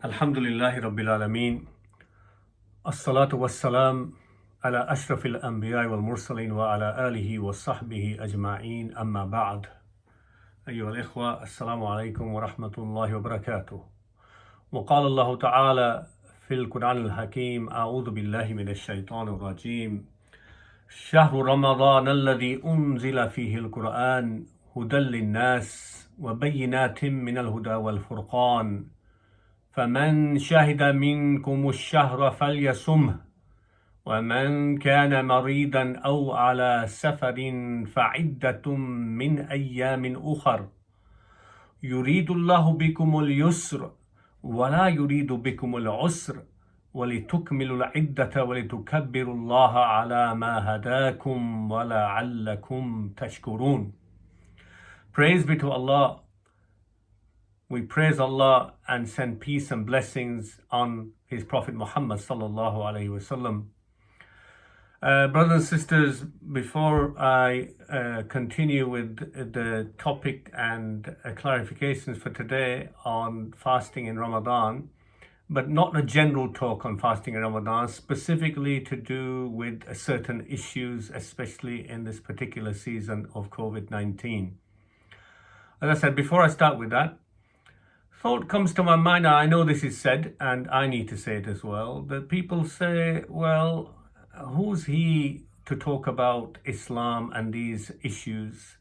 Alhamdulillahi Rabbil Alameen. As-salatu was-salam ala ashrafil anbiya wal mursaleen wa ala alihi wa sahbihi ajma'een amma ba'd. Ayyuha al-ikhwa, assalamu alaykum wa rahmatullahi wa barakatuh. Wa qala Allahu ta'ala fil Qur'an al-Hakim, a'udhu billahi minash shaitanir rajeem. Shahru Ramadan alladhi unzila fihi al-Qur'an hudan lin-nas wa bayyinatin min al-huda wal-furqan. فمن شهد منكم الشهر فليصمه ومن كان مريضا أو على سفر فعدة من أيام أخر يريد الله بكم اليسر ولا يريد بكم العسر ولتكملوا العدة ولتكبروا الله على ما هداكم ولعلكم تشكرون. Praise be to Allah. We praise Allah and send peace and blessings on His Prophet Muhammad sallallahu alaihi wasallam. Brothers and sisters, before I continue with the topic and clarifications for today on fasting in Ramadan, but not a general talk on fasting in Ramadan, specifically to do with certain issues, especially in this particular season of COVID-19. As I said, before I start with that, thought comes to my mind, I know this is said, and I need to say it as well, that people say, well, who's he to talk about Islam and these issues,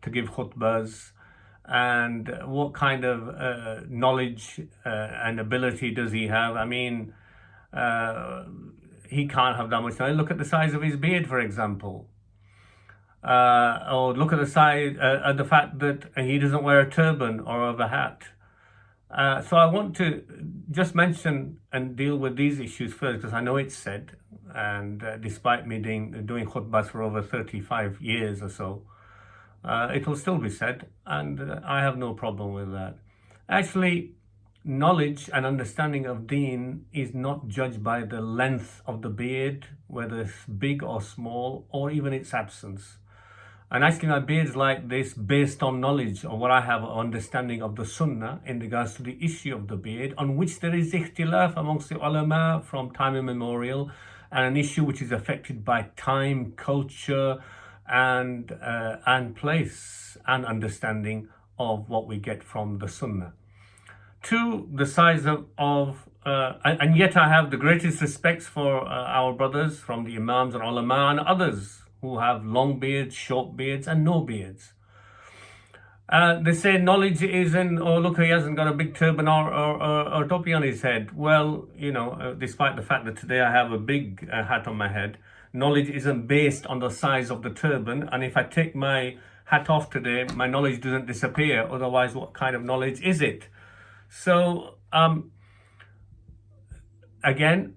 to give khutbahs, and what kind of knowledge and ability does he have? I mean, he can't have that much knowledge. Look at the size of his beard, for example. Or look at the size, at the fact that he doesn't wear a turban or a hat. So I want to just mention and deal with these issues first, because I know it's said, and despite me doing khutbahs for over 35 years or so, it will still be said, and I have no problem with that. Actually, knowledge and understanding of deen is not judged by the length of the beard, whether it's big or small, or even its absence. And actually my beard's like this based on knowledge, or what I have understanding of the sunnah in regards to the issue of the beard, on which there is ikhtilaf amongst the ulama from time immemorial, and an issue which is affected by time, culture, and place, and understanding of what we get from the sunnah. Two, the size of and yet I have the greatest respects for our brothers from the imams and ulama and others who have long beards, short beards, and no beards. They say knowledge isn't, oh look, he hasn't got a big turban or topi on his head. Well, you know, despite the fact that today I have a big hat on my head, knowledge isn't based on the size of the turban. And if I take my hat off today, my knowledge doesn't disappear. Otherwise, what kind of knowledge is it? So, again,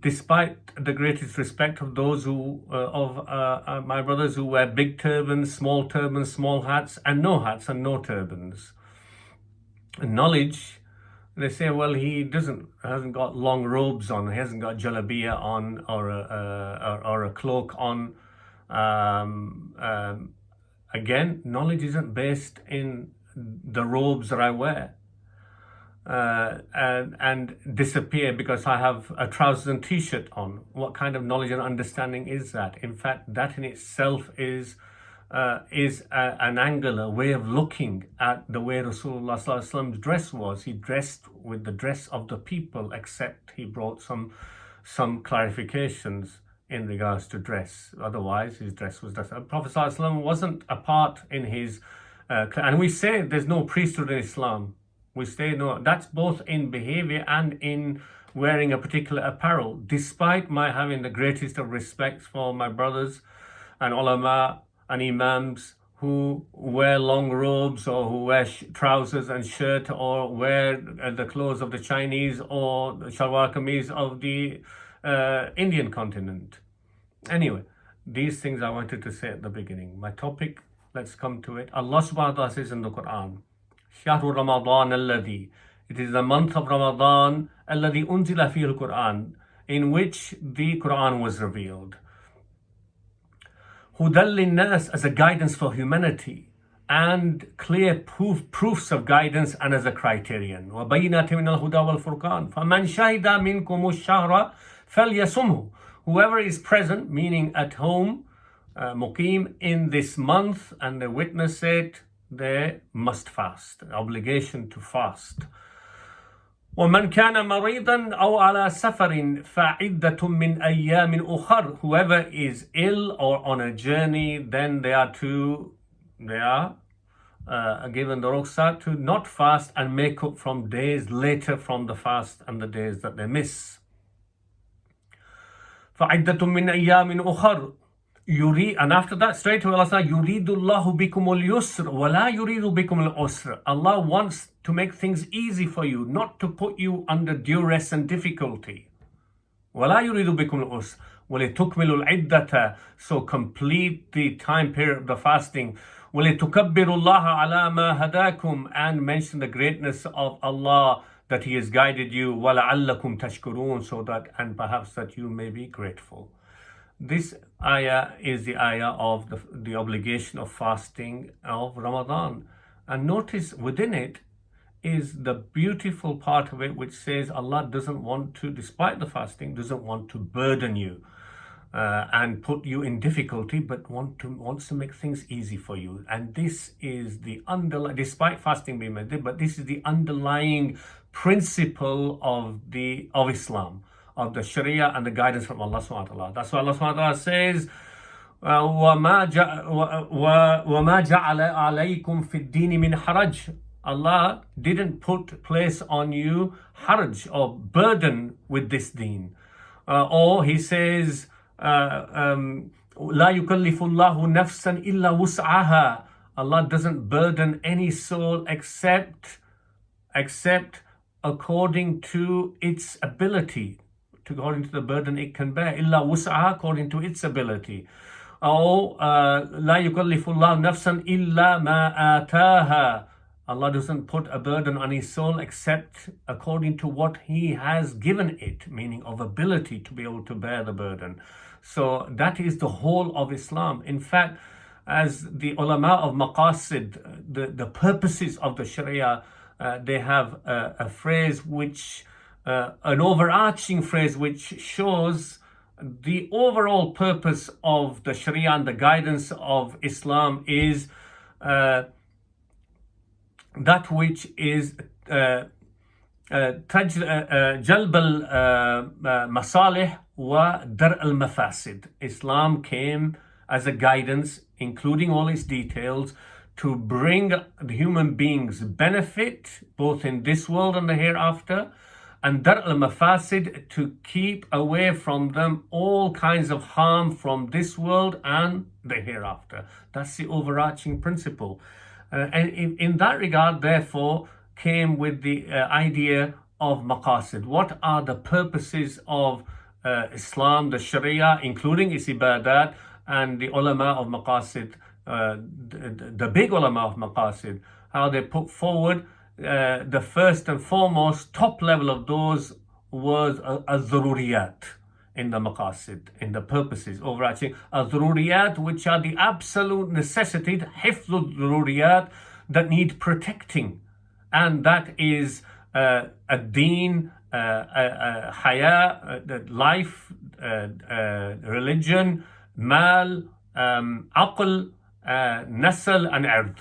despite the greatest respect of those who, my brothers who wear big turbans, small hats, and no hats and no turbans. Knowledge, they say, well, he hasn't got long robes on, he hasn't got jalabiyah on, or a cloak on. Again, knowledge isn't based in the robes that I wear. And disappear because I have a trousers and t-shirt on. What kind of knowledge and understanding is that? In fact, that in itself is an angle, a way of looking at the way Rasulullah sallallahu alaihi wasallam's dress was. He dressed with the dress of the people, except he brought some clarifications in regards to dress. Otherwise, his dress was dress. Prophet sallallahu alaihi wasallam wasn't a part in his, and we say there's no priesthood in Islam. We say no, that's both in behavior and in wearing a particular apparel, despite my having the greatest of respects for my brothers and ulama and imams who wear long robes, or who wear trousers and shirt, or wear the clothes of the Chinese or the shalwar kameez of the Indian continent. Anyway, these things I wanted to say at the beginning. My topic, let's come to it. Allah subhanahu wa ta'ala says in the Qur'an, Shahru Ramadan alladhi, it is the month of Ramadan, alladhi unzila fihi al-Qur'an, in which the Qur'an was revealed. Hudan lin-nas, as a guidance for humanity, and clear proofs of guidance and as a criterion. وَبَيِّنَاتٍ مِنَ الْهُدَى وَالْفُرْقَانِ فَمَنْ شَهِدَ مِنْكُمُ الشَّهْرَ فَلْيَصُمْهُ. Whoever is present, meaning at home, muqim, in this month, and they witness it, they must fast. An obligation to fast. وَمَنْ كَانَ مَرِيضًا أَوْ عَلَى سَفَرٍ فَعِدَّةٌ مِّنْ أَيَّامٍ أُخَرٍ. Whoever is ill or on a journey, then they are given the rukhsah to not fast and make up from days later from the fast and the days that they miss. فَعِدَّةٌ مِّنْ أَيَّامٍ أُخَرٍ. And after that, straight away Allah says, يُرِيدُ اللَّهُ بِكُمُ الْيُسْرَ وَلَا يُرِيدُ بِكُمُ الْعُسْرَ. Allah wants to make things easy for you, not to put you under duress and difficulty. وَلَا يُرِيدُ بِكُمُ الْعُسْرَ وَلِتُكْمِلُوا الْعِدَّةَ. So complete the time period of the fasting. وَلِتُكَبِّرُوا اللَّهَ عَلَى مَا هَدَاكُمْ. And mention the greatness of Allah, that He has guided you. وَلَعَلَّكُمْ تَشْكُرُونَ. So that, and perhaps that you may be grateful. This ayah is the ayah of the obligation of fasting of Ramadan. And notice within it is the beautiful part of it, which says Allah doesn't want to, despite the fasting, doesn't want to burden you and put you in difficulty, but wants to make things easy for you. And this is the underlying, despite fasting being made, but this is the underlying principle of Islam, of the Shari'ah and the guidance from Allah subhanahu wa ta'ala. That's why Allah subhanahu wa ta'ala says, وَمَا جَعَلَ عَلَيْكُمْ فِي الدِّينِ مِنْ حَرَجٍ. Allah didn't place on you haraj or burden with this deen. Or He says, لَا يُكَلِّفُ اللَّهُ نَفْسًا إِلَّا وُسْعَهَا. Allah doesn't burden any soul except according to its ability, according to the burden it can bear. إِلَّا وُسْعَهَا, according to its ability. Or لَا يُكَلِّفُ اللَّهُ نَفْسًا إِلَّا مَا آتَاهَا. Allah doesn't put a burden on His soul except according to what He has given it, meaning of ability to be able to bear the burden. So that is the whole of Islam. In fact, as the ulama of maqasid, the purposes of the Sharia, they have a phrase which, an overarching phrase which shows the overall purpose of the Sharia and the guidance of Islam is that which is جلب المصالح ودرء المفاسد. Islam came as a guidance, including all its details, to bring the human beings benefit both in this world and the hereafter, and dar al-mafasid, to keep away from them all kinds of harm from this world and the hereafter. That's the overarching principle. And in that regard, therefore, came with the idea of maqasid. What are the purposes of Islam, the Sharia, including its ibadat, and the ulama of maqasid, the big ulama of maqasid, how they put forward the first and foremost top level of those was az-zaruriyat in the maqasid, in the purposes, overarching az-zaruriyat, which are the absolute necessity, hifzul zaruriyat, that need protecting, and that is a deen, haya, life, religion, mal, aql, nasl, and ard.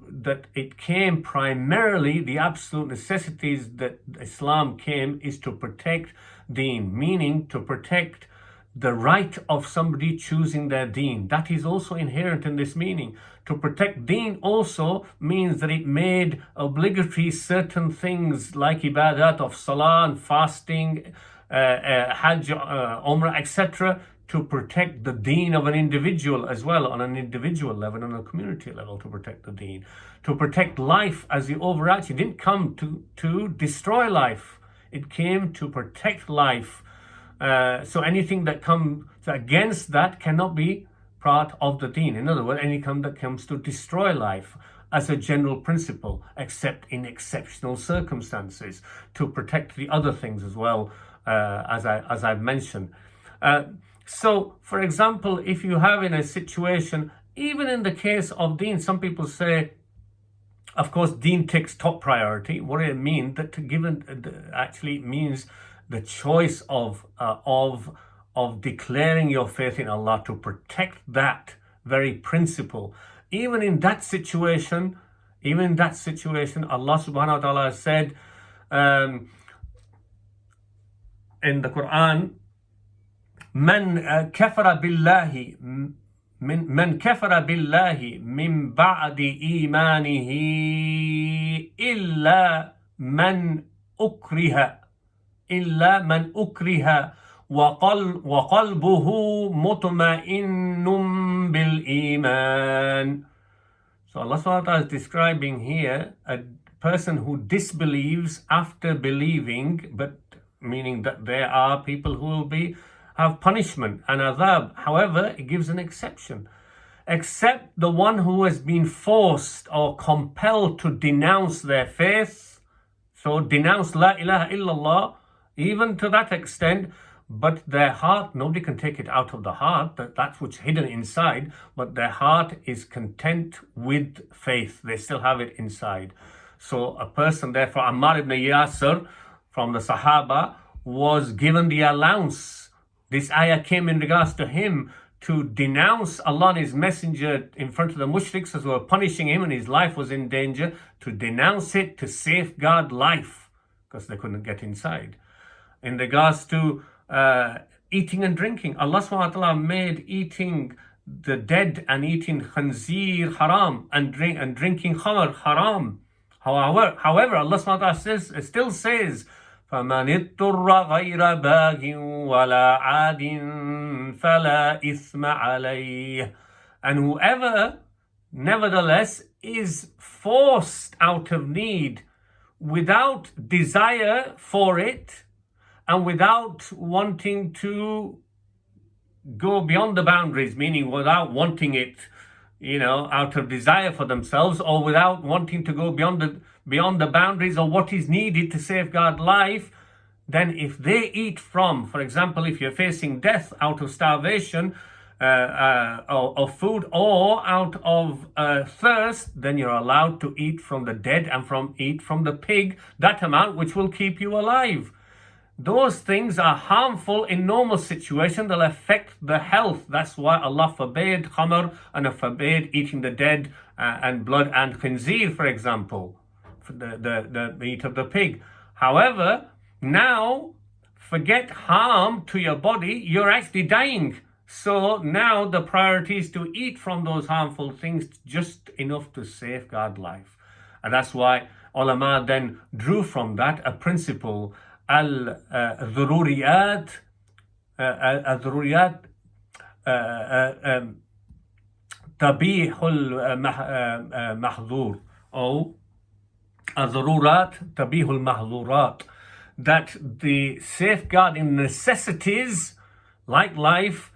That it came primarily, the absolute necessities that Islam came is to protect deen, meaning to protect the right of somebody choosing their deen. That is also inherent in this meaning. To protect deen also means that it made obligatory certain things like ibadat of salah and fasting, hajj, umrah, etc., to protect the deen of an individual as well, on an individual level, on a community level, to protect the deen. To protect life as the overarching. It didn't come to destroy life. It came to protect life. So anything that comes against that cannot be part of the deen. In other words, anything that comes to destroy life as a general principle, except in exceptional circumstances, to protect the other things as well, as I've mentioned. So, for example, if you have in a situation even in the case of deen, some people say, of course, deen takes top priority. What it means that given actually means the choice of declaring your faith in Allah to protect that very principle. Even in that situation, Allah subhanahu wa ta'ala said in the Qur'an, من كفر بالله من بعد إيمانه إلا من أكره وقلبه مطمئن بالإيمان. So Allah subhanahu wa ta'ala is describing here a person who disbelieves after believing, but meaning that there are people who will have punishment and azab. However, it gives an exception. Except the one who has been forced or compelled to denounce their faith. So denounce La ilaha illallah, even to that extent, but their heart, nobody can take it out of the heart, that's what's hidden inside, but their heart is content with faith. They still have it inside. So a person, therefore, Ammar ibn Yasir from the Sahaba was given the allowance. This ayah came in regards to him to denounce Allah and His Messenger in front of the mushriks as were punishing him and his life was in danger, to denounce it, to safeguard life, because they couldn't get inside. In regards to eating and drinking, Allah subhanahu wa ta'ala made eating the dead and eating khanzir haram and drinking khamr haram. However, Allah subhanahu wa ta'ala still says, فَمَنِ اضْطُرَّ غَيْرَ بَاغٍ وَلَا عَادٍ فَلَا إِثْمَ عَلَيْهِ. And whoever, nevertheless, is forced out of need without desire for it and without wanting to go beyond the boundaries, meaning without wanting it, out of desire for themselves, or without wanting to go beyond the boundaries of what is needed to safeguard life, then if they eat from, for example, if you're facing death out of starvation of food or out of thirst, then you're allowed to eat from the dead and eat from the pig, that amount which will keep you alive. Those things are harmful in normal situation. They'll affect the health. That's why Allah forbade khamr and forbade eating the dead and blood and khinzir, for example, the meat of the pig. However, now forget harm to your body. You're actually dying. So now the priority is to eat from those harmful things just enough to safeguard life. And that's why ulama then drew from that a principle, الضروريات تبيح المحظور, or الضرورات تبيح المحظورات, that the safeguarding necessities like life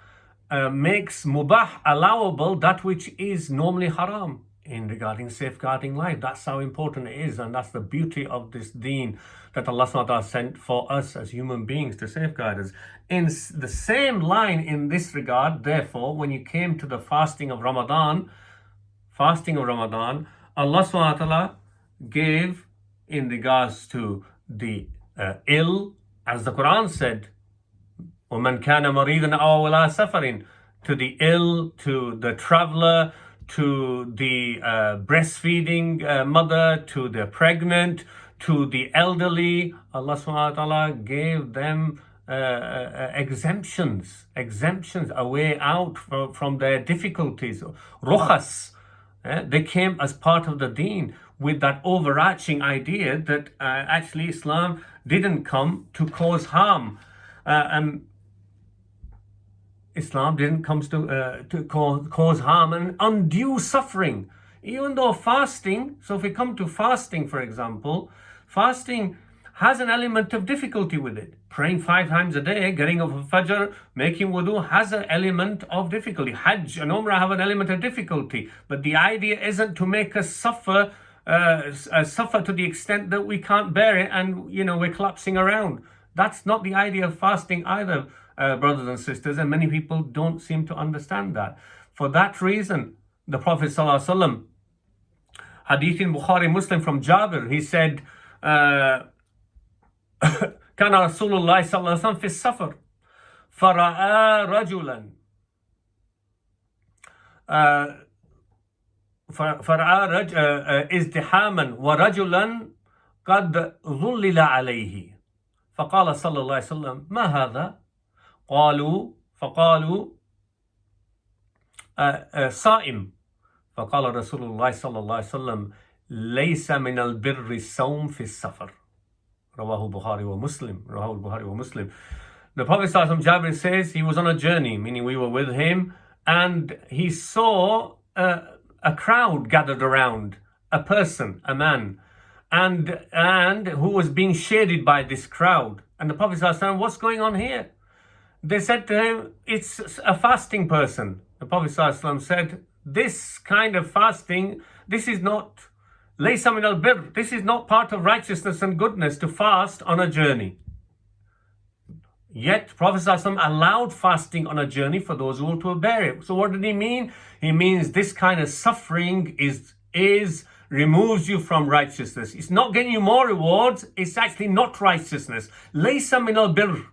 makes mubah, allowable, that which is normally haram in regarding safeguarding life. That's how important it is, and that's the beauty of this deen that Allah subhanahu wa ta'ala sent for us as human beings to safeguard us. In the same line in this regard, therefore, when you came to the fasting of Ramadan, Allah subhanahu wa ta'ala gave in regards to the ill, as the Quran said, وَمَنْ كَانَ مَرِيضًا أَوْ عَلَى سَفَرٍ, to the ill, to the traveler, to the breastfeeding mother, to the pregnant, to the elderly. Allah subhanahu wa ta'ala gave them exemptions, a way out from their difficulties, rukhas. They came as part of the deen with that overarching idea that actually Islam didn't come to cause harm. Islam didn't come to cause harm and undue suffering. Even though fasting, so if we come to fasting, for example, fasting has an element of difficulty with it. Praying 5 times a day, getting up for Fajr, making wudu has an element of difficulty. Hajj and Umrah have an element of difficulty. But the idea isn't to make us suffer to the extent that we can't bear it and, we're collapsing around. That's not the idea of fasting either, brothers and sisters, and many people don't seem to understand that. For that reason, the Prophet ﷺ, hadith in Bukhari Muslim from Jabir, he said, كان رسول الله صلى الله عليه وسلم في السفر فرأى رجلا ازدحاما ورجلا قد ظلل عليه فقال صلى الله عليه وسلم ما هذا؟ فقالوا صائم فقال رسول الله صلى الله عليه وسلم ليس من البر الصوم في السفر رواه البخاري ومسلم. The Prophet ﷺ, Jabir says, he was on a journey, meaning we were with him, and he saw a crowd gathered around, a person, a man, and who was being shaded by this crowd. And the Prophet ﷺ, what's going on here? They said to him, it's a fasting person. The Prophet ﷺ said, this kind of fasting, this is not laysa min al-birr, this is not part of righteousness and goodness to fast on a journey. Yet Prophet ﷺ allowed fasting on a journey for those who will to bear it. So what did he mean? He means this kind of suffering removes you from righteousness. It's not getting you more rewards, it's actually not righteousness. Laysa min al-birr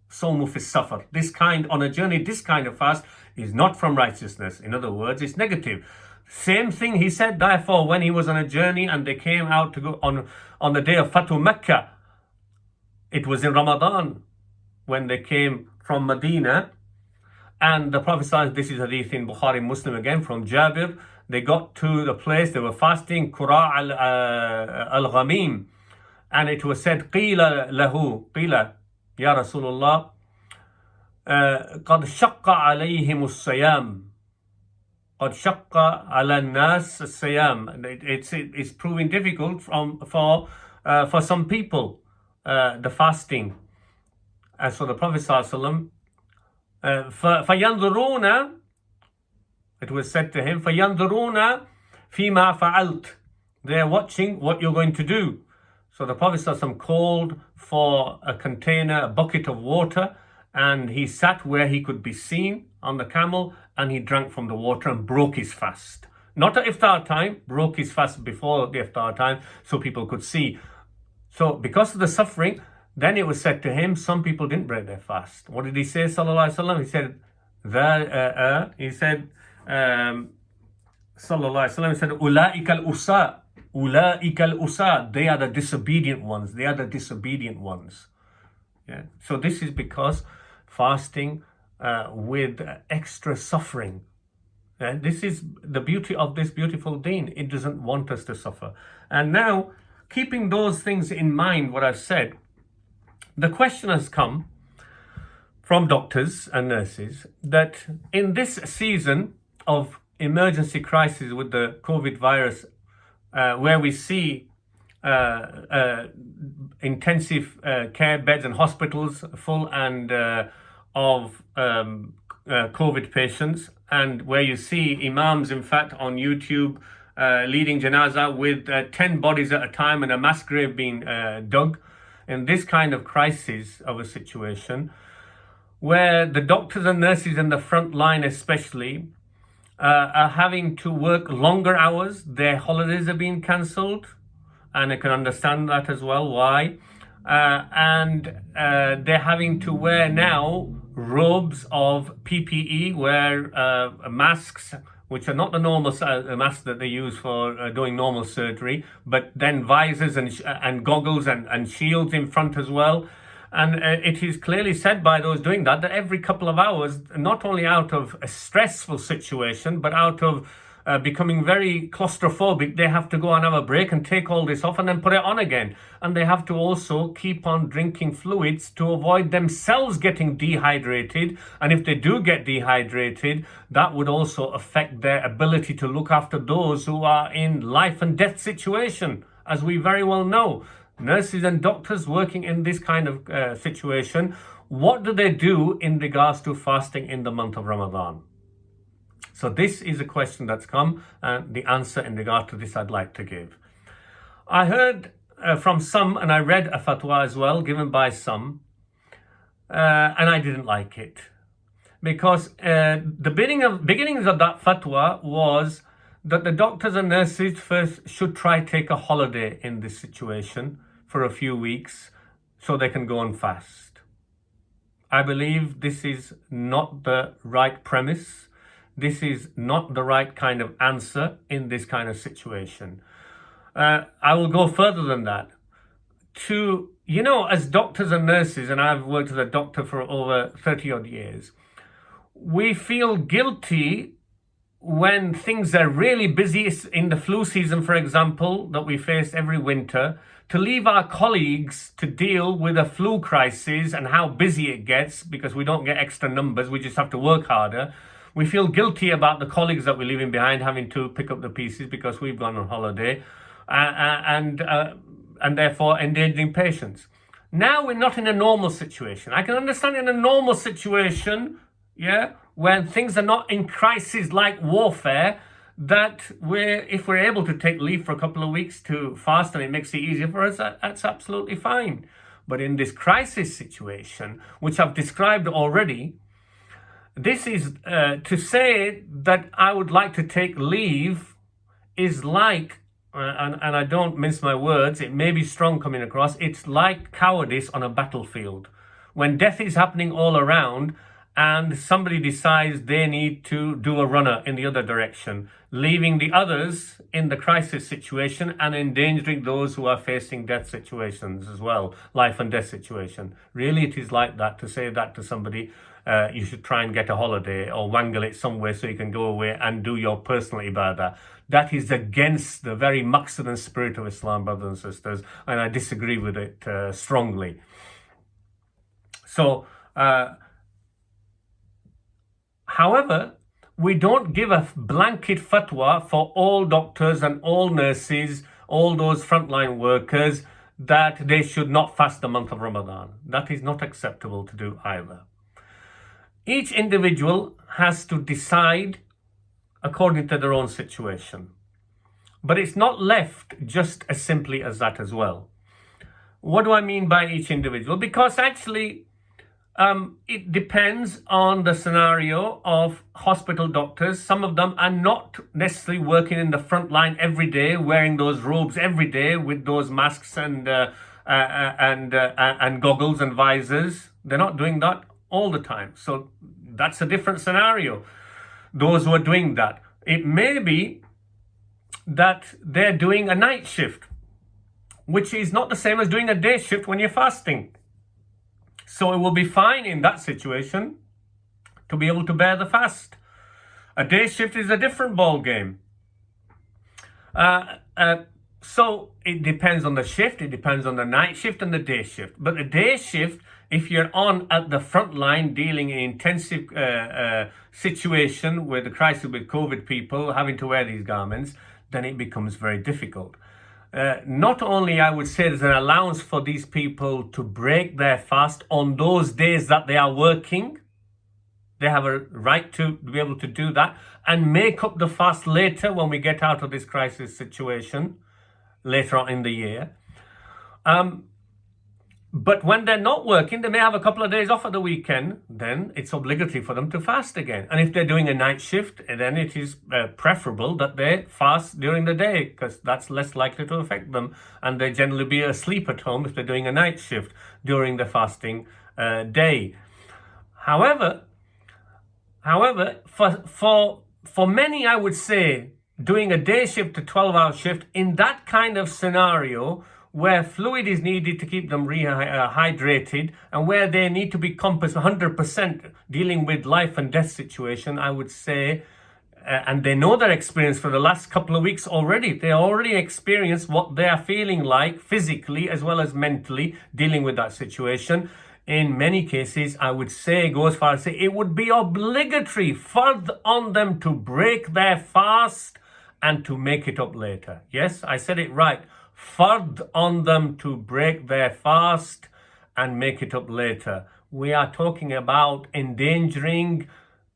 sawmu fi safar. This kind on a journey, this kind of fast is not from righteousness. In other words, it's negative. Same thing he said, therefore, when he was on a journey and they came out to go on the day of Fatu Mecca. It was in Ramadan when they came from Medina, and the Prophet ﷺ, this is hadith in Bukhari Muslim again from Jabir, they got to the place, they were fasting, Qura al-Ghamim, and it was said, قِيلَ يا رسول الله قد شق عليهم الصيام قد شق على الناس الصيام. It's proving difficult for some people, the fasting. And so the Prophet ﷺ, فَيَنْظُرُونَ, it was said to him, فَيَنْظُرُونَ فِيمَا فَعَلْتَ, they are watching what you're going to do. So the Prophet ﷺ called for a container, a bucket of water, and he sat where he could be seen on the camel, and he drank from the water and broke his fast. Not at iftar time, broke his fast before the iftar time so people could see. So because of the suffering, then it was said to him, some people didn't break their fast. What did he say, sallallahu alaihi wasallam? He said, sallallahu alaihi wasallam, he said, Ulaika al-usa, Ulaika al-usa, they are the disobedient ones. They are the disobedient ones. Yeah. So this is because fasting with extra suffering. And this is the beauty of this beautiful deen. It doesn't want us to suffer. And now, keeping those things in mind, what I've said, the question has come from doctors and nurses that in this season of emergency crisis with the COVID virus, where we see intensive care beds and hospitals full and of COVID patients, and where you see imams, in fact, on YouTube leading janazah with 10 bodies at a time and a mass grave being dug. In this kind of crisis of a situation, where the doctors and nurses in the front line especially are having to work longer hours, their holidays are being cancelled, and I can understand that as well, why. And they're having to wear now robes of PPE, wear masks, which are not the normal masks that they use for doing normal surgery, but then visors and goggles and shields in front as well. And it is clearly said by those doing that every couple of hours, not only out of a stressful situation, but out of becoming very claustrophobic, they have to go and have a break and take all this off and then put it on again. And they have to also keep on drinking fluids to avoid themselves getting dehydrated. And if they do get dehydrated, that would also affect their ability to look after those who are in life and death situation, as we very well know. Nurses and doctors working in this kind of situation, what do they do in regards to fasting in the month of Ramadan? So this is a question that's come, and the answer in regard to this I'd like to give. I heard from some, and I read a fatwa as well given by some, and I didn't like it. because the beginnings of that fatwa was that the doctors and nurses first should try take a holiday in this situation for a few weeks so they can go on fast. I believe this is not the right premise. This is not the right kind of answer in this kind of situation. I will go further than that. As doctors and nurses, and I've worked as a doctor for over 30 odd years, we feel guilty when things are really busy in the flu season, for example, that we face every winter, to leave our colleagues to deal with a flu crisis and how busy it gets because we don't get extra numbers, we just have to work harder. We feel guilty about the colleagues that we're leaving behind having to pick up the pieces because we've gone on holiday and therefore endangering patients. Now we're not in a normal situation. I can understand in a normal situation, when things are not in crisis like warfare, that if we're able to take leave for a couple of weeks to fast and it makes it easier for us, that's absolutely fine. But in this crisis situation, which I've described already, this is to say that I would like to take leave is like, and I don't mince my words, it may be strong coming across, it's like cowardice on a battlefield. When death is happening all around and somebody decides they need to do a runner in the other direction, leaving the others in the crisis situation and endangering those who are facing death situations as well, life and death situation. Really, it is like that, to say that to somebody, you should try and get a holiday or wangle it somewhere so you can go away and do your personal ibadah. That is against the very maqsad and spirit of Islam, brothers and sisters, and I disagree with it strongly. So, however, we don't give a blanket fatwa for all doctors and all nurses, all those frontline workers, that they should not fast the month of Ramadan. That is not acceptable to do either. Each individual has to decide according to their own situation. But it's not left just as simply as that as well. What do I mean by each individual? Because actually, it depends on the scenario of hospital doctors. Some of them are not necessarily working in the front line every day, wearing those robes every day with those masks and goggles and visors. They're not doing that all the time. So that's a different scenario. Those who are doing that, it may be that they're doing a night shift, which is not the same as doing a day shift when you're fasting. So it will be fine in that situation to be able to bear the fast. A day shift is a different ball game. So it depends on the shift, it depends on the night shift and the day shift. But the day shift, if you're on at the front line dealing in intensive situation with the crisis with COVID people having to wear these garments, then it becomes very difficult. Not only, I would say, there's an allowance for these people to break their fast on those days that they are working. They have a right to be able to do that and make up the fast later when we get out of this crisis situation later on in the year. But when they're not working, they may have a couple of days off at the weekend, then it's obligatory for them to fast again. And if they're doing a night shift, then it is preferable that they fast during the day, because that's less likely to affect them. And they generally be asleep at home if they're doing a night shift during the fasting day. However, for many, I would say, doing a day shift, a 12-hour shift, in that kind of scenario, where fluid is needed to keep them hydrated and where they need to be compassed 100% dealing with life and death situation, I would say, and they know their experience for the last couple of weeks already. They already experienced what they are feeling like physically as well as mentally dealing with that situation. In many cases, I would say, go as far as say, it would be obligatory on them to break their fast and to make it up later. Yes, I said it right. Fard on them to break their fast and make it up later. We are talking about endangering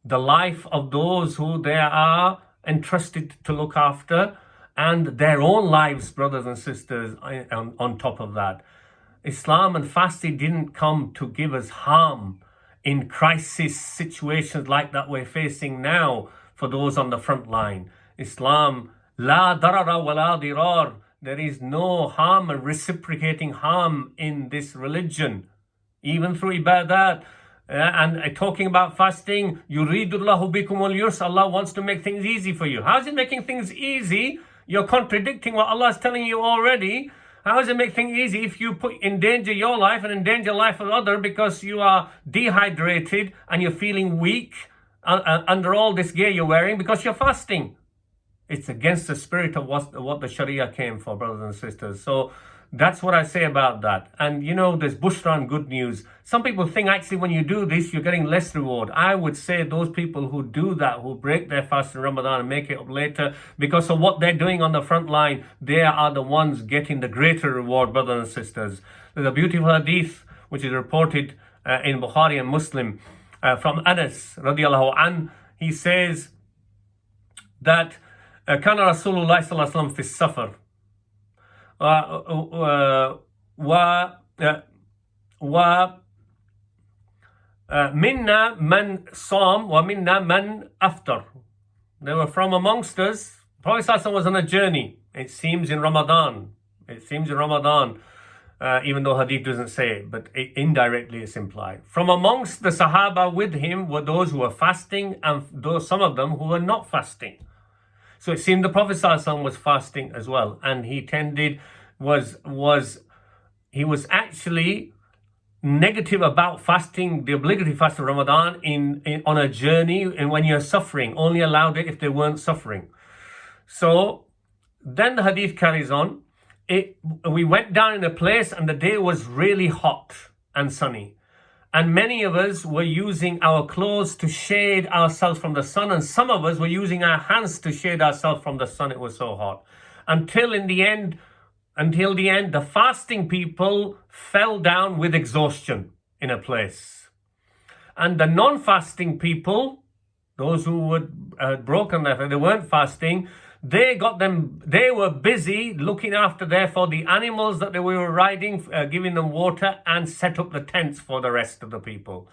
the life of those who they are entrusted to look after and their own lives, brothers and sisters, on top of that. Islam and fasting didn't come to give us harm. in crisis situations like that we're facing now for those on the front line. Islam, la darara wa la dirar. There is no harm and reciprocating harm in this religion, even through ibadat. And talking about fasting, yuridullahu bikumul yusr. Allah wants to make things easy for you. How is it making things easy? You're contradicting what Allah is telling you already. How does it make things easy if you put in danger your life and in danger life of others because you are dehydrated and you're feeling weak under all this gear you're wearing because you're fasting? It's against the spirit of what the Shari'ah came for, brothers and sisters. So that's what I say about that. And you know, there's bushra and good news. Some people think actually when you do this, you're getting less reward. I would say those people who do that, who break their fast in Ramadan and make it up later, because of what they're doing on the front line, they are the ones getting the greater reward, brothers and sisters. There's a beautiful hadith which is reported in Bukhari and Muslim from Anas radiallahu an. He says that كان رسول الله صلى الله عليه وسلم في السفر ومنا من صام ومنا من أفطر. They were from amongst us. Prophet ﷺ was on a journey. It seems in Ramadan. Even though hadith doesn't say it, but indirectly it's implied. From amongst the Sahaba with him were those who were fasting and some of them who were not fasting. So it seemed the Prophet ﷺ was fasting as well, and he was actually negative about fasting, the obligatory fast of Ramadan on a journey, and when you're suffering, only allowed it if they weren't suffering. So then the hadith carries on. We went down in a place and the day was really hot and sunny. And many of us were using our clothes to shade ourselves from the sun, and some of us were using our hands to shade ourselves from the sun. It was so hot. Until the end, the fasting people fell down with exhaustion in a place. And the non-fasting people, those who had broken their fast, they weren't fasting, they were busy looking after, therefore, the animals that they were riding, giving them water, and set up the tents for the rest of the people.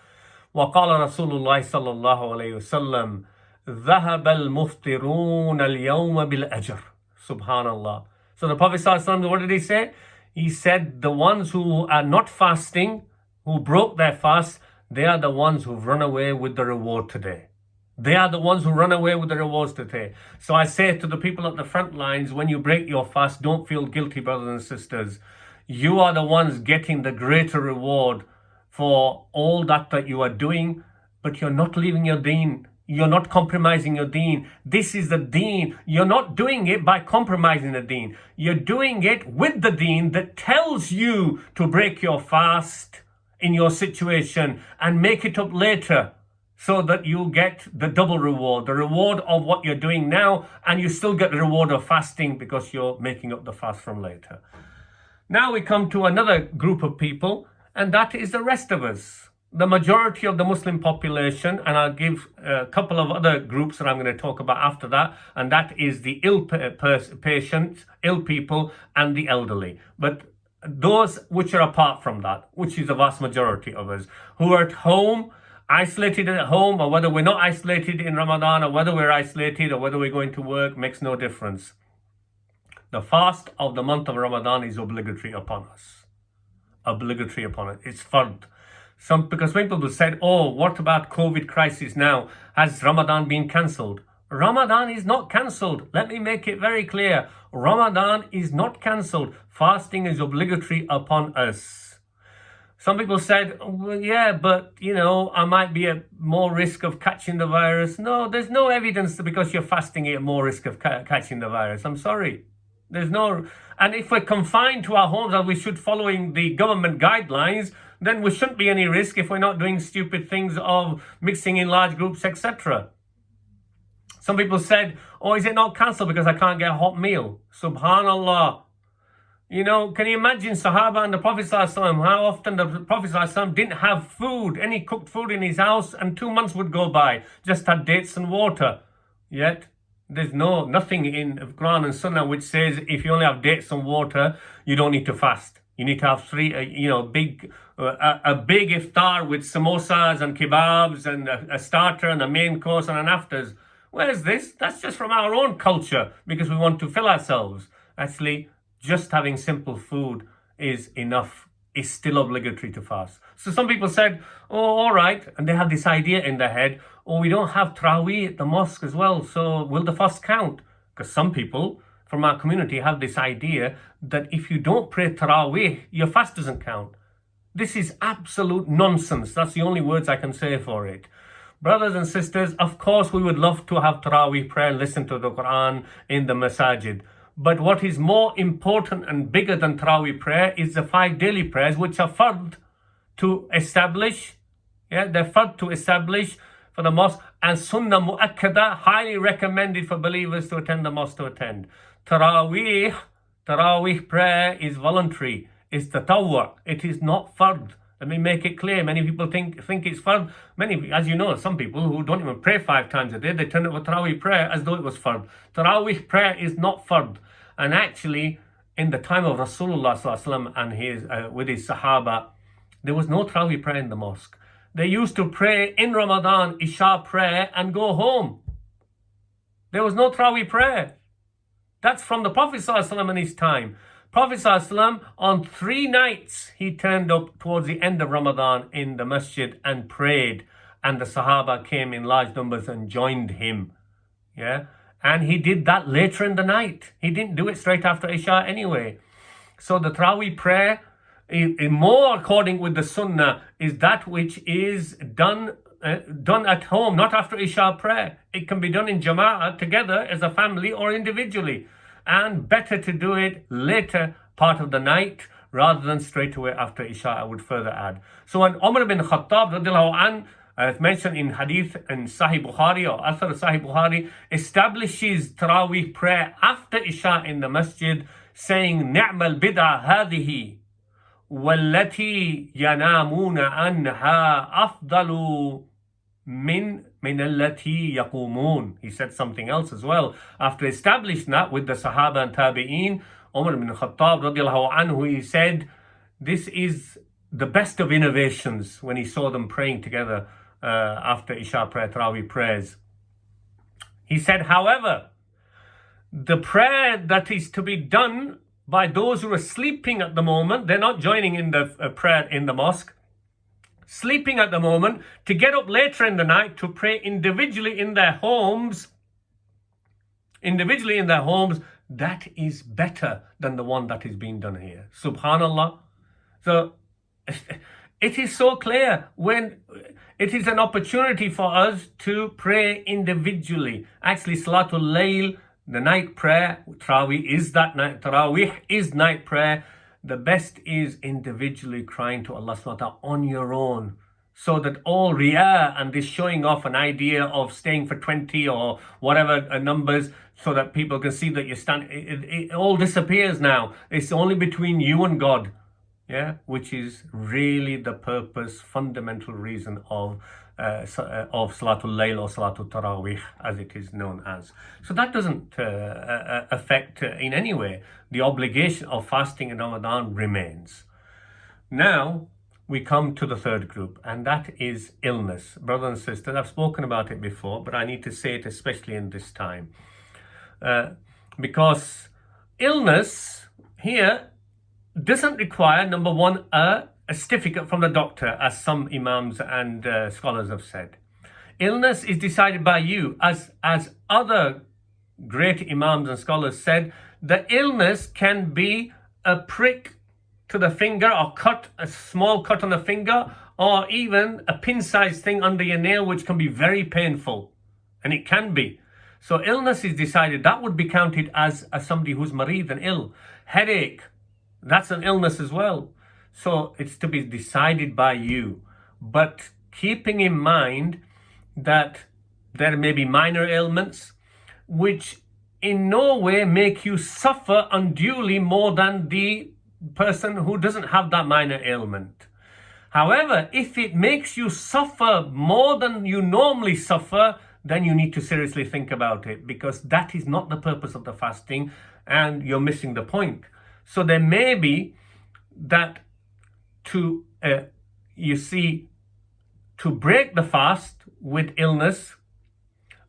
وَقَالَ رَسُولُ اللَّهِ صَلَّى اللَّهُ عَلَيْهِ وَسَلَّمَ ذَهَبَ الْمُفْطِرُونَ الْيَوْمَ بِالْأَجْرِ. Subhanallah. So the Prophet ﷺ, what did he say? He said the ones who are not fasting, who broke their fast, they are the ones who've run away with the reward today. They are the ones who run away with the rewards today. So I say to the people at the front lines, when you break your fast, don't feel guilty, brothers and sisters. You are the ones getting the greater reward for all that you are doing, but you're not leaving your deen. You're not compromising your deen. This is the deen. You're not doing it by compromising the deen. You're doing it with the deen that tells you to break your fast in your situation and make it up later, so that you get the double reward, the reward of what you're doing now, and you still get the reward of fasting because you're making up the fast from later. Now we come to another group of people, and that is the rest of us, the majority of the Muslim population, and I'll give a couple of other groups that I'm going to talk about after that, and that is the ill patients, ill people, and the elderly. But those which are apart from that, which is the vast majority of us, who are at home, isolated at home, or whether we're not isolated in Ramadan, or whether we're isolated, or whether we're going to work, makes no difference. The fast of the month of Ramadan is obligatory upon us. Obligatory upon it. It's fard. Because people said, oh, what about COVID crisis now? Has Ramadan been cancelled? Ramadan is not cancelled. Let me make it very clear. Ramadan is not cancelled. Fasting is obligatory upon us. Some people said, well, yeah, but, I might be at more risk of catching the virus. No, there's no evidence that because you're fasting, you're at more risk of catching the virus. I'm sorry. And if we're confined to our homes and we should following the government guidelines, then we shouldn't be any risk if we're not doing stupid things of mixing in large groups, etc. Some people said, oh, is it not cancelled because I can't get a hot meal? Subhanallah. Can you imagine Sahaba and the Prophet ﷺ, how often the Prophet ﷺ didn't have food, any cooked food in his house, and 2 months would go by, just had dates and water. Yet, there's nothing in Qur'an and Sunnah which says if you only have dates and water, you don't need to fast. You need to have three, a big iftar with samosas and kebabs and a starter and a main course and an afters. Where's this? That's just from our own culture because we want to fill ourselves. Actually, just having simple food is enough. It's still obligatory to fast. So some people said, oh, all right. And they have this idea in their head, oh, we don't have Taraweeh at the mosque as well. So will the fast count? Because some people from our community have this idea that if you don't pray Taraweeh, your fast doesn't count. This is absolute nonsense. That's the only words I can say for it. Brothers and sisters, of course we would love to have Taraweeh prayer and listen to the Qur'an in the masajid. But what is more important and bigger than Taraweeh prayer is the 5 daily prayers, which are fard to establish. Yeah, they're fard to establish for the mosque, and sunnah mu'akkada, highly recommended for believers to attend the mosque to attend. Taraweeh prayer is voluntary. It's tatawwu'. It is not fard. Let me make it clear. Many people think it's fard. Many, as you know, some people who don't even pray 5 times a day, they turn up with Taraweeh prayer as though it was fard. Taraweeh prayer is not fard. And actually, in the time of Rasulullah sallallahu alaihi wasallam and with his Sahaba, there was no Taraweeh prayer in the mosque. They used to pray in Ramadan, Isha prayer, and go home. There was no Taraweeh prayer. That's from the Prophet sallallahu alaihi wasallam in his time. Prophet sallallahu alaihi wasallam, on 3 nights, he turned up towards the end of Ramadan in the masjid and prayed. And the Sahaba came in large numbers and joined him. Yeah. And he did that later in the night. He didn't do it straight after Isha anyway. So the Taraweeh prayer, more according with the Sunnah, is that which is done at home, not after Isha prayer. It can be done in Jama'ah together as a family or individually. And better to do it later part of the night rather than straight away after Isha, I would further add. So when Umar bin Khattab radiallahu anhu, as mentioned in Hadith and Sahih Bukhari or Athar Sahih Bukhari, establishes Taraweeh prayer after Isha in the masjid, saying, Ni'mal bid'ah hadhihi, wallati yanamuna anha afdalu min allati yaqumun. He said something else as well. After establishing that with the Sahaba and Tabi'een, Umar bin Khattab radiallahu anhu, he said, this is the best of innovations when he saw them praying together after Isha prayer, Taraweeh prayers. He said, however, the prayer that is to be done by those who are sleeping at the moment, they're not joining in the prayer in the mosque, sleeping at the moment, to get up later in the night to pray individually in their homes, that is better than the one that is being done here. Subhanallah. So it is so clear when it is an opportunity for us to pray individually. Actually, Salatul Layl, the night prayer, Taraweeh is that night, Taraweeh is night prayer. The best is individually crying to Allah subhanahu wa ta'ala on your own, so that all riyah and this showing off an idea of staying for 20 or whatever numbers so that people can see that you stand, it all disappears now. It's only between you and God. Yeah, which is really the purpose, fundamental reason of Salatul Layl or Salatul Taraweeh, as it is known as. So that doesn't affect in any way. The obligation of fasting in Ramadan remains. Now we come to the third group, and that is illness. Brothers and sisters, I've spoken about it before, but I need to say it especially in this time. Because illness here doesn't require, number one, a certificate from the doctor, as some imams and scholars have said. Illness is decided by you, as other great imams and scholars said. The illness can be a prick to the finger, or a small cut on the finger, or even a pin-sized thing under your nail, which can be very painful, and it can be. So illness is decided. That would be counted as somebody who's mareed and ill. Headache, that's an illness as well. So it's to be decided by you. But keeping in mind that there may be minor ailments which in no way make you suffer unduly more than the person who doesn't have that minor ailment. However, if it makes you suffer more than you normally suffer, then you need to seriously think about it, because that is not the purpose of the fasting and you're missing the point. So there may be that to break the fast with illness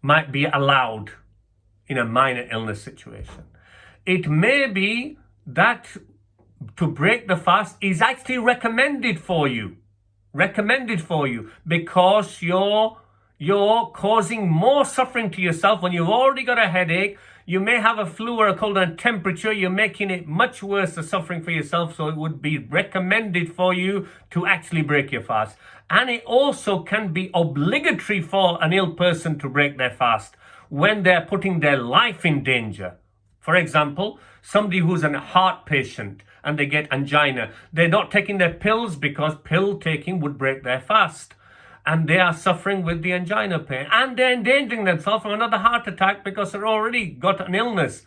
might be allowed in a minor illness situation. It may be that to break the fast is actually recommended for you because you're causing more suffering to yourself when you've already got a headache. You may have a flu or a cold and temperature. You're making it much worse, the suffering for yourself. So it would be recommended for you to actually break your fast. And it also can be obligatory for an ill person to break their fast when they're putting their life in danger. For example, somebody who's a heart patient and they get angina. They're not taking their pills because pill taking would break their fast. And they are suffering with the angina pain. And they're endangering themselves from another heart attack because they've already got an illness.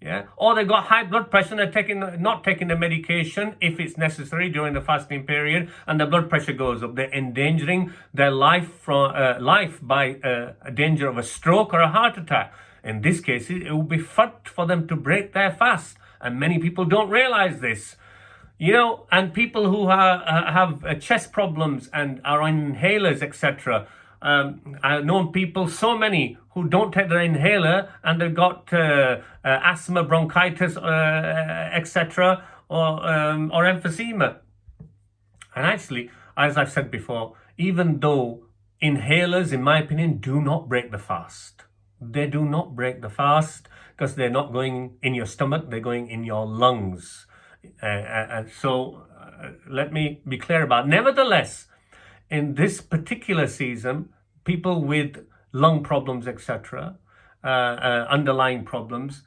Yeah? Or they've got high blood pressure and they're not taking the medication if it's necessary during the fasting period, and the blood pressure goes up. They're endangering their life by a danger of a stroke or a heart attack. In this case, it will be fard for them to break their fast. And many people don't realize this. And people who have chest problems and are on inhalers, etc. I've known people, so many, who don't take their inhaler and they've got asthma, bronchitis, etc. or emphysema. And actually, as I've said before, even though inhalers, in my opinion, do not break the fast. They do not break the fast because they're not going in your stomach, they're going in your lungs. So let me be clear about it. Nevertheless, in this particular season, people with lung problems, etc., underlying problems,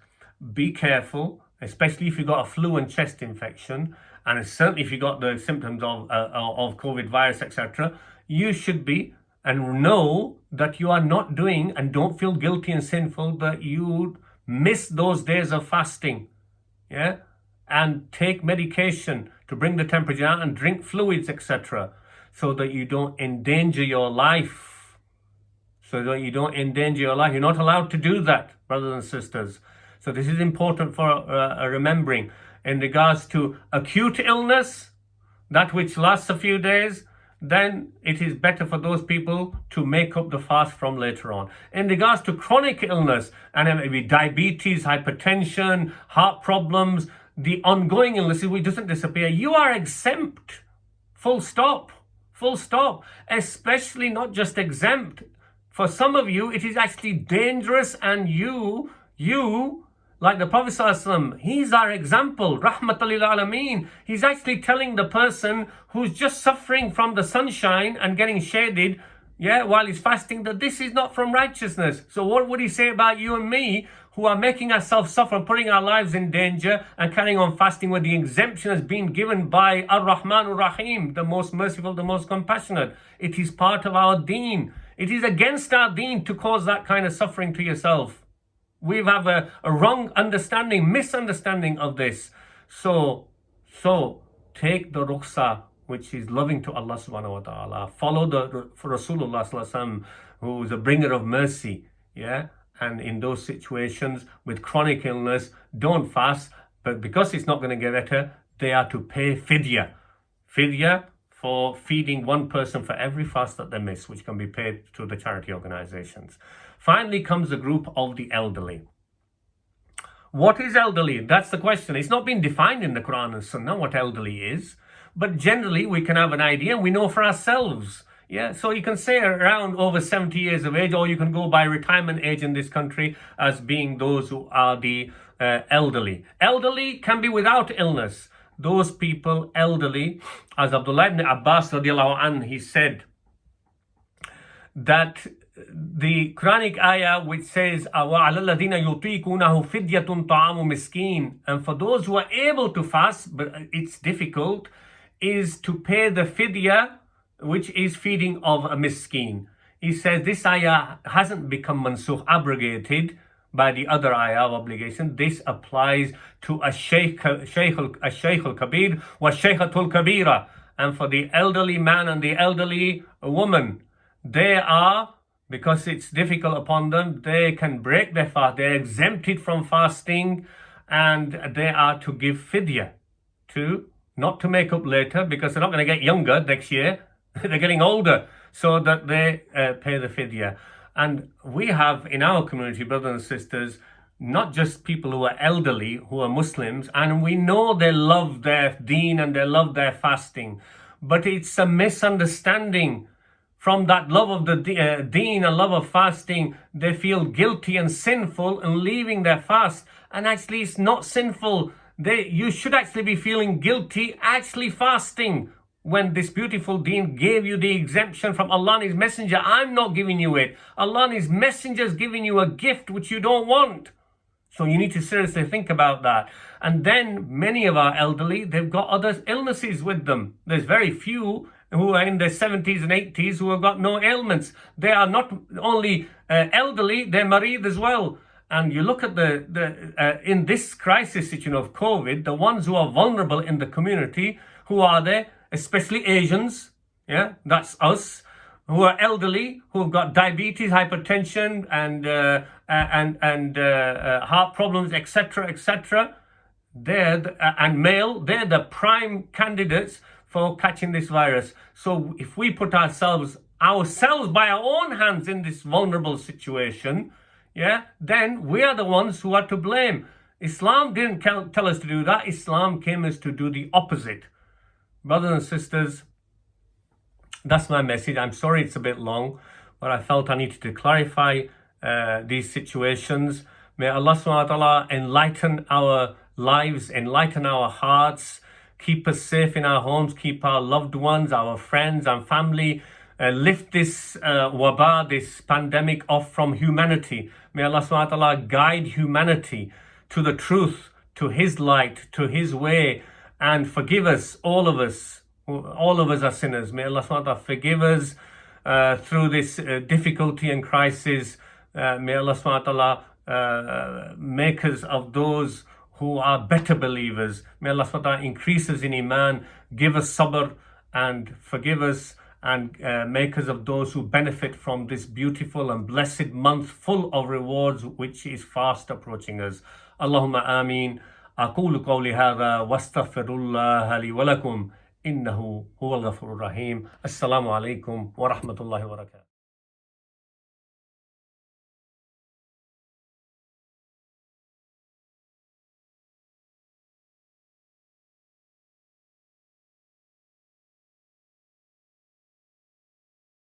be careful, especially if you've got a flu and chest infection, and certainly if you've got the symptoms of COVID virus, etc., you should be and know that you are not doing, and don't feel guilty and sinful that you miss those days of fasting. Yeah? And take medication to bring the temperature down and drink fluids, etc., so that you don't endanger your life. You're not allowed to do that, brothers and sisters. So this is important for remembering. In regards to acute illness, that which lasts a few days, then it is better for those people to make up the fast from later on. In regards to chronic illness, and it may be diabetes, hypertension, heart problems, the ongoing illnesses which doesn't disappear, you are exempt. Full stop. Especially not just exempt. For some of you, it is actually dangerous, and you, like the Prophet ﷺ, he's our example, Rahmatal lil Alameen. He's actually telling the person who's just suffering from the sunshine and getting shaded, while he's fasting, that this is not from righteousness. So what would he say about you and me, who are making ourselves suffer and putting our lives in danger and carrying on fasting when the exemption has been given by Ar-Rahman Ar-Rahim, the most merciful, the most compassionate? It is part of our deen. It is against our deen to cause that kind of suffering to yourself. We have a wrong misunderstanding of this. So take the rukhsah, which is loving to Allah subhanahu wa ta'ala. Follow the Rasulullah sallallahu alaihi wasallam, who is a bringer of mercy. And in those situations with chronic illness, don't fast. But because it's not going to get better, they are to pay fidya. Fidya for feeding one person for every fast that they miss, which can be paid to the charity organizations. Finally comes the group of the elderly. What is elderly? That's the question. It's not been defined in the Qur'an and Sunnah what elderly is, but generally we can have an idea and we know for ourselves. So you can say around over 70 years of age, or you can go by retirement age in this country as being those who are the elderly. Elderly can be without illness. Those people, elderly, as Abdullah ibn Abbas radiallahu anhu, he said that the Quranic ayah which says, وَعَلَى الَّذِينَ يُطِيقُونَهُ فِدْيَةٌ طَعَامُ مِسْكِينٍ, and for those who are able to fast, but it's difficult, is to pay the fidya, which is feeding of a miskeen. He says this ayah hasn't become mansukh, abrogated by the other ayah of obligation. This applies to a shaykh al-kabir wa shaykhatul kabira, and for the elderly man and the elderly woman, they are, because it's difficult upon them, they can break their fast, they're exempted from fasting, and they are to give fidya to not to make up later, because they're not going to get younger next year. They're getting older, so that they pay the fidya. And we have in our community, brothers and sisters, not just people who are elderly, who are Muslims, and we know they love their deen and they love their fasting, but it's a misunderstanding. From that love of the deen and love of fasting, they feel guilty and sinful in leaving their fast. And actually it's not sinful. You should actually be feeling guilty actually fasting, when this beautiful deen gave you the exemption from Allah and His Messenger. I'm not giving you it. Allah and His Messenger is giving you a gift which you don't want. So you need to seriously think about that. And then many of our elderly, they've got other illnesses with them. There's very few who are in their 70s and 80s who have got no ailments. They are not only elderly, they're married as well. And you look at in this crisis situation of COVID, the ones who are vulnerable in the community, who are they? Especially Asians, yeah, that's us, who are elderly, who have got diabetes, hypertension, and heart problems, etc., etc. And male, they're the prime candidates for catching this virus. So if we put ourselves by our own hands in this vulnerable situation, yeah, then we are the ones who are to blame. Islam didn't tell us to do that. Islam came us to do the opposite. Brothers and sisters, that's my message. I'm sorry it's a bit long, but I felt I needed to clarify these situations. May Allah subhanahu wa ta'ala enlighten our lives, enlighten our hearts, keep us safe in our homes, keep our loved ones, our friends and family, lift this wabah, this pandemic off from humanity. May Allah subhanahu wa ta'ala guide humanity to the truth, to His light, to His way, and forgive us, all of us are sinners. May Allah subhanahu wa ta'ala forgive us through this difficulty and crisis. May Allah subhanahu wa ta'ala make us of those who are better believers. May Allah subhanahu wa ta'ala increase us in iman, give us sabr, and forgive us, and make us of those who benefit from this beautiful and blessed month full of rewards, which is fast approaching us. Allahumma ameen. أقول قولي هذا واستغفر الله لي ولكم إنه هو الغفور الرحيم. السلام عليكم ورحمة الله وبركاته.